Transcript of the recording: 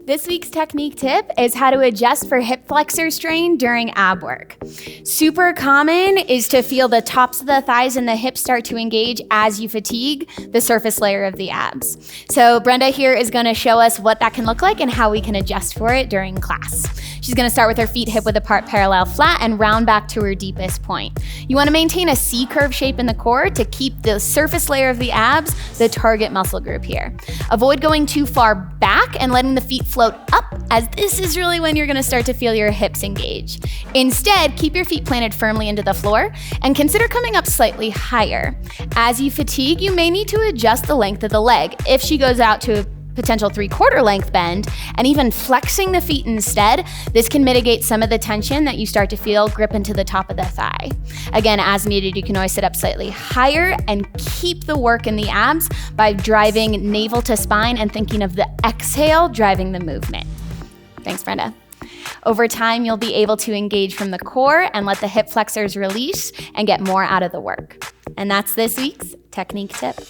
This week's technique tip is how to adjust for hip flexor strain during ab work. Super common is to feel the tops of the thighs and the hips start to engage as you fatigue the surface layer of the abs. So Brenda here is going to show us what that can look like and how we can adjust for it during class. She's going to start with her feet hip width apart, parallel flat, and round back to her deepest point. You want to maintain a C-curve shape in the core to keep the surface layer of the abs the target muscle group here. Avoid going too far back and letting the feet float up, as this is really when you're going to start to feel your hips engage. Instead, keep your feet planted firmly into the floor and consider coming up slightly higher. As you fatigue, you may need to adjust the length of the leg. If she goes out to a potential 3/4 length bend and even flexing the feet instead, this can mitigate some of the tension that you start to feel grip into the top of the thigh. Again, as needed, you can always sit up slightly higher and keep the work in the abs by driving navel to spine and thinking of the exhale driving the movement. Thanks, Brenda. Over time, you'll be able to engage from the core and let the hip flexors release and get more out of the work. And that's this week's technique tip.